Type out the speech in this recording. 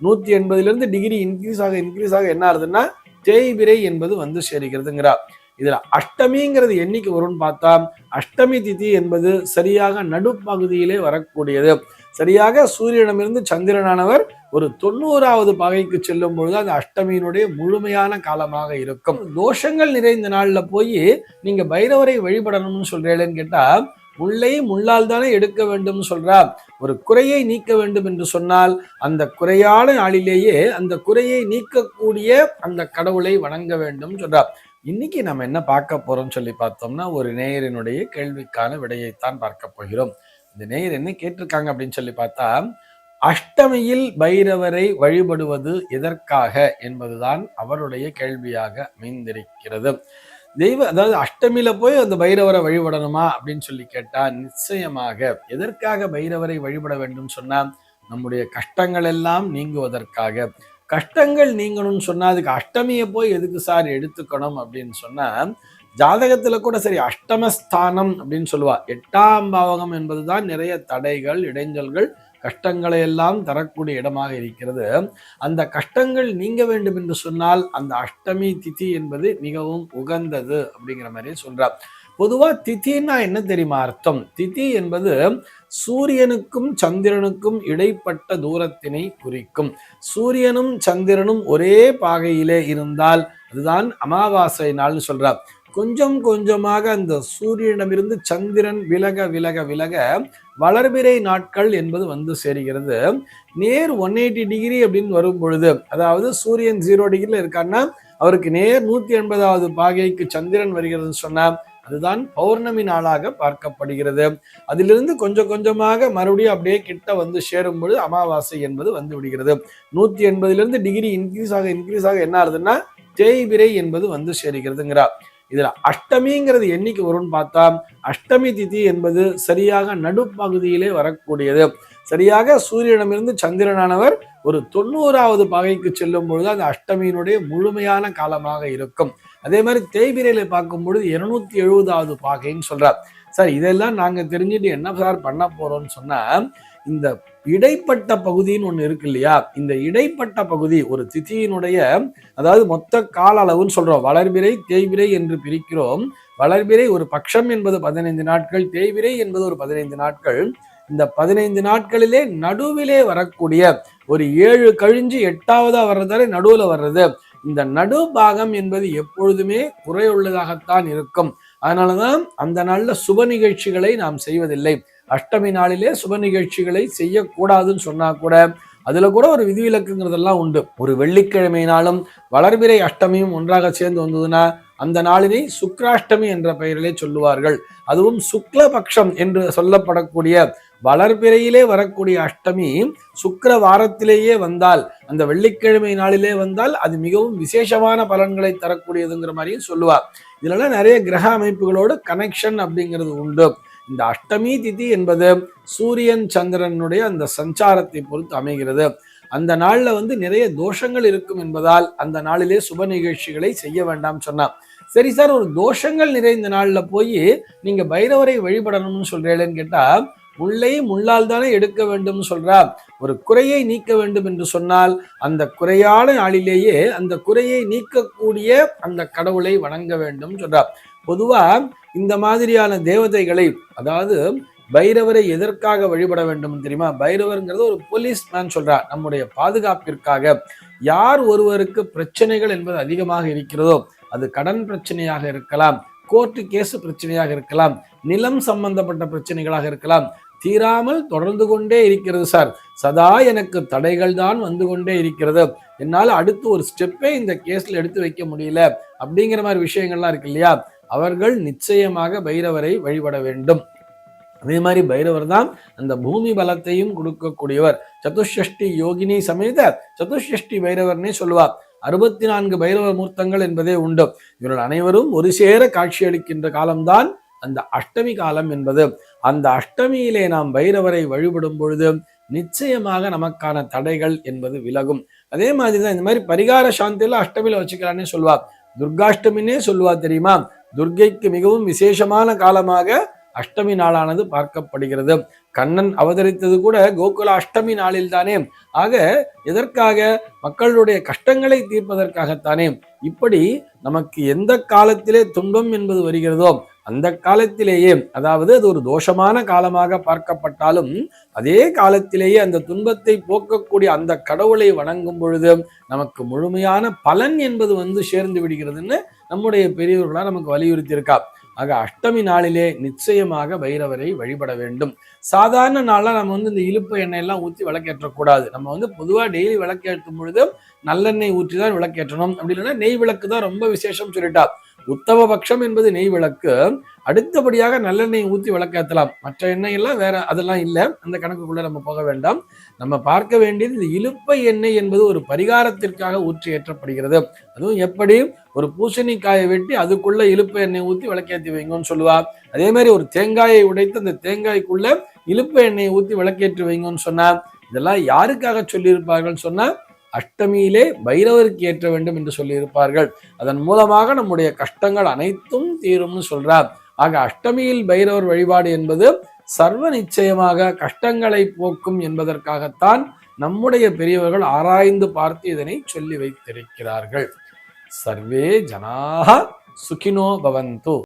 180 degree increase ஆக என்ன ஆகுதுன்னா தேய்பிரை என்பது வந்து சேருகிறதுங்கிறார். இதுல அஷ்டமிங்கிறது என்னைக்கு வரும்னு பார்த்தா அஷ்டமி திதி என்பது சரியாக நடுப்பகுதியிலே வரக்கூடியது. சரியாக சூரியனிடமிருந்து சந்திரனானவர் ஒரு 90வது பாகைக்கு செல்லும் பொழுது அந்த அஷ்டமியினுடைய முழுமையான காலமாக இருக்கும். தோஷங்கள் நிறைந்த நாள்ல போய் நீங்க பைரவரை வழிபடணும்னு சொல்றேன்னு கேட்டா, முல்லை முள்ளால் தானே எடுக்க வேண்டும் சொல்றா. ஒரு குறையை நீக்க வேண்டும் என்று சொன்னால் அந்த குறையான நாளிலேயே அந்த குறையை நீக்கக்கூடிய அந்த கடவுளை வணங்க வேண்டும் சொல்றார். இன்னைக்கு நம்ம என்ன பார்க்க போறோம் சொல்லி பார்த்தோம்னா, ஒரு நேயரினுடைய கேள்விக்கான விடையைத்தான் பார்க்க போகிறோம். இந்த நேயர் என்ன கேட்டிருக்காங்க அப்படின்னு சொல்லி பார்த்தா, அஷ்டமியில் பைரவரை வழிபடுவது எதற்காக என்பதுதான் அவருடைய கேள்வியாக அமைந்திருக்கிறது. அதாவது அஷ்டமியில போய் அந்த பைரவரை வழிபடணுமா அப்படின்னு சொல்லி கேட்டா, நிச்சயமாக எதற்காக பைரவரை வழிபட வேண்டும் சொன்னா, நம்முடைய கஷ்டங்கள் எல்லாம் நீங்குவதற்காக. கஷ்டங்கள் நீங்கணும்னு சொன்னா அதுக்கு அஷ்டமியை போய் எதுக்கு சார் எடுத்துக்கணும் அப்படின்னு சொன்னா, ஜாதகத்துல கூட சரி அஷ்டமஸ்தானம் அப்படின்னு சொல்லுவா. 8ஆம் பாவகம் என்பதுதான் நிறைய தடைகள், இடைஞ்சல்கள், கஷ்டங்களை எல்லாம் தரக்கூடிய இடமாக இருக்கிறது. அந்த கஷ்டங்கள் நீங்க வேண்டும் என்று சொன்னால் அந்த அஷ்டமி திதி என்பது மிகவும் உகந்தது அப்படிங்கிற மாதிரி சொல்றார். பொதுவா திதின்னா என்ன தெரியுமா அர்த்தம்? திதி என்பது சூரியனுக்கும் சந்திரனுக்கும் இடைப்பட்ட தூரத்தினை குறிக்கும். சூரியனும் சந்திரனும் ஒரே பாகையிலே இருந்தால் அதுதான் அமாவாசை நாள்னு சொல்றார். கொஞ்சம் கொஞ்சமாக அந்த சூரியனிடமிருந்து சந்திரன் விலக விலக விலக வளர்பிறை நாட்கள் என்பது வந்து சேருகிறது. நேர் 180 டிகிரி அப்படின்னு வரும் பொழுது, அதாவது சூரியன் 0 டிகிரில இருக்கான்னா அவருக்கு நேர் 180வது பாகைக்கு சந்திரன் வருகிறதுன்னு சொன்னா அதுதான் பௌர்ணமி நாளாக பார்க்கப்படுகிறது. அதிலிருந்து கொஞ்சம் கொஞ்சமாக மறுபடியும் அப்படியே கிட்ட வந்து சேரும் பொழுது அமாவாசை என்பது வந்து விடுகிறது. 180 டிகிரி இன்க்ரீஸ் ஆக என்ன ஆகுதுன்னா தேய்பிரை என்பது வந்து சேருகிறதுங்கிறார். இதுல அஷ்டமிங்கிறது என்னைக்கு வரும்னு பார்த்தா அஷ்டமி திதி என்பது சரியாக நடுப்பகுதியிலே வரக்கூடியது. சரியாக சூரியனிடமிருந்து சந்திரனானவர் ஒரு 90வது பாகைக்கு செல்லும் பொழுது அந்த அஷ்டமியினுடைய முழுமையான காலமாக இருக்கும். அதே மாதிரி தேய்பிரையில பார்க்கும் பொழுது 270வது பாகைன்னு சொல்றார். சார் இதெல்லாம் நாங்க தெரிஞ்சுட்டு என்ன சார் பண்ண போறோம்னு சொன்னா, இந்த இடைப்பட்ட பகுதின்னு ஒண்ணு இருக்கு இல்லையா, இந்த இடைப்பட்ட பகுதி ஒரு திதியினுடைய, அதாவது மொத்த கால அளவுன்னு சொல்றோம். வளர்பிறை தேய்பிரை என்று பிரிக்கிறோம். வளர்பிறை ஒரு பட்சம் என்பது 15 நாட்கள், தேய்பிரை என்பது ஒரு 15 நாட்கள். இந்த 15 நாட்களிலே நடுவிலே வரக்கூடிய ஒரு 7 கழிஞ்சு 8ஆவதா வர்றதாலே நடுவுல வர்றது, இந்த நடு பாகம் என்பது எப்பொழுதுமே குறையுள்ளதாகத்தான் இருக்கும். அதனாலதான் அந்த நாள்ல சுப நிகழ்ச்சிகளை நாம் செய்வதில்லை. அஷ்டமி நாளிலே சுப நிகழ்ச்சிகளை செய்யக்கூடாதுன்னு சொன்னா கூட அதுல கூட ஒரு விதிவிலக்குங்கிறதெல்லாம் உண்டு. ஒரு வெள்ளிக்கிழமையினாலும் வளர்பிறை அஷ்டமியும் ஒன்றாக சேர்ந்து வந்ததுன்னா அந்த நாளினை சுக்ராஷ்டமி என்ற பெயரிலே சொல்லுவார்கள். அதுவும் சுக்லபக்ஷம் என்று சொல்லப்படக்கூடிய வளர்பிறையிலே வரக்கூடிய அஷ்டமி சுக்கிர வாரத்திலேயே வந்தால், அந்த வெள்ளிக்கிழமை நாளிலே வந்தால் அது மிகவும் விசேஷமான பலன்களை தரக்கூடியதுங்கிற மாதிரியும் சொல்லுவார். இதுல நிறைய கிரக அமைப்புகளோடு கனெக்ஷன் அப்படிங்கிறது உண்டு. இந்த அஷ்டமி திதி என்பது சூரியன் சந்திரனுடைய அந்த சஞ்சாரத்தை பொறுத்து அமைகிறது. அந்த நாள்ல வந்து நிறைய தோஷங்கள் இருக்கும் என்பதால் அந்த நாளிலே சுப நிகழ்ச்சிகளை செய்ய வேண்டாம் சொன்னா. சரி சார், ஒரு தோஷங்கள் நிறைந்த நாள்ல போய் நீங்க பைரவரை வழிபடணும்னு சொல்றேன்னு கேட்டா, முல்லை முள்ளால் தானே எடுக்க வேண்டும் சொல்றா. ஒரு குறையை நீக்க வேண்டும் என்று சொன்னால் அந்த குறையான நாளிலேயே அந்த குறையை நீக்கக்கூடிய அந்த கடவுளை வணங்க வேண்டும் சொல்றா. பொதுவா இந்த மாதிரியான தேவதைகளை, அதாவது பைரவரை எதற்காக வழிபட வேண்டும் தெரியுமா? பைரவர்ங்கிறது ஒரு போலீஸ் மேன் சொல்றா. நம்முடைய பாதுகாப்பிற்காக. யார் ஒருவருக்கு பிரச்சனைகள் என்பது அதிகமாக இருக்கிறதோ, அது கடன் பிரச்சனையாக இருக்கலாம், கோர்ட்டு கேஸ் பிரச்சனையாக இருக்கலாம், நிலம் சம்பந்தப்பட்ட பிரச்சனைகளாக இருக்கலாம், தீராமல் தொடர்ந்து கொண்டே இருக்கிறது சார், சதா எனக்கு தடைகள் தான் வந்து கொண்டே இருக்கிறது, என்னால் அடுத்து ஒரு ஸ்டெப்பே இந்த கேஸ்ல எடுத்து வைக்க முடியல அப்படிங்கிற மாதிரி விஷயங்கள்லாம் இருக்கு இல்லையா, அவர்கள் நிச்சயமாக பைரவரை வழிபட வேண்டும். அதே மாதிரி பைரவர் தான் அந்த பூமி பலத்தையும் கொடுக்கக்கூடியவர். சதுஷ்டி யோகினி சமேத சதுஷ்டி பைரவர்னே சொல்லுவார். 64 பைரவ மூர்த்தங்கள் என்பதே உண்டு. இவர்கள் அனைவரும் ஒரு சேர காட்சியளிக்கின்ற காலம்தான் அந்த அஷ்டமி காலம் என்பது. அந்த அஷ்டமியிலே நாம் பைரவரை வழிபடும் பொழுது நிச்சயமாக நமக்கான தடைகள் என்பது விலகும். அதே மாதிரிதான் இந்த மாதிரி பரிகார சாந்தியில அஷ்டமியில வச்சுக்கலான்னே சொல்லுவார். துர்காஷ்டமின்னே சொல்லுவா தெரியுமா? துர்கைக்கு மிகவும் விசேஷமான காலமாக அஷ்டமி நாளானது பார்க்கப்படுகிறது. கண்ணன் அவதரித்தது கூட கோகுல அஷ்டமி நாளில் தானே. ஆக எதற்காக? மக்களுடைய கஷ்டங்களை தீர்ப்பதற்காகத்தானே. இப்படி நமக்கு எந்த காலத்திலே துன்பம் என்பது வருகிறதோ அந்த காலத்திலேயே, அதாவது அது ஒரு தோஷமான காலமாக பார்க்கப்பட்டாலும் அதே காலத்திலேயே அந்த துன்பத்தை போக்கக்கூடிய அந்த கடவுளை வணங்கும் பொழுது நமக்கு முழுமையான பலன் என்பது சேர்ந்து விடுகிறதுன்னு நம்முடைய பெரியவர்களா நமக்கு வலியுறுத்தி இருக்கா. ஆக அஷ்டமி நாளிலே நிச்சயமாக பைரவரை வழிபட வேண்டும். சாதாரண நாள்ல நம்ம இந்த இலுப்பை எண்ணெய் எல்லாம் ஊற்றி விளக்கேற்றக்கூடாது. நம்ம பொதுவா டெய்லி விளக்கேற்றும் பொழுது நல்லெண்ணெய் ஊற்றி தான் விளக்கேற்றணும். அப்படி இல்லைன்னா நெய் விளக்கு தான் ரொம்ப விசேஷம் சொல்லிட்டா. உத்தம பட்சம் என்பது நெய் விளக்கு. அடுத்தபடியாக நல்லெண்ணெய் ஊற்றி விளக்கேற்றலாம். மற்ற எண்ணெய் எல்லாம் வேற, அதெல்லாம் இல்லை, அந்த கணக்குக்குள்ள நம்ம போக வேண்டாம். நம்ம பார்க்க வேண்டியது இந்த இலுப்பை எண்ணெய் என்பது ஒரு பரிகாரத்திற்காக ஊற்றி ஏற்றப்படுகிறது. அதுவும் எப்படி? ஒரு பூசணிக்காயை வெட்டி அதுக்குள்ள இலுப்பை எண்ணெய் ஊற்றி விளக்கேற்றி வைங்கன்னு சொல்லுவா. அதே மாதிரி ஒரு தேங்காயை உடைத்து அந்த தேங்காய்க்குள்ள இலுப்பை எண்ணெயை ஊற்றி விளக்கேற்றி வைங்கன்னு சொன்னா, இதெல்லாம் யாருக்காக சொல்லியிருப்பார்கள் சொன்னா, அஷ்டமியிலே பைரவருக்கு ஏற்ற வேண்டும் என்று சொல்லியிருப்பார்கள். அதன் மூலமாக நம்முடைய கஷ்டங்கள் அனைத்தும் தீரும்னு சொல்றார். ஆக அஷ்டமியில் பைரவர் வழிபாடு என்பது சர்வ நிச்சயமாக கஷ்டங்களை போக்கும் என்பதற்காகத்தான் நம்முடைய பெரியவர்கள் ஆராய்ந்து பார்த்து இதனை சொல்லி வைத்திருக்கிறார்கள். சர்வே ஜனாஹ சுகினோ பவந்து.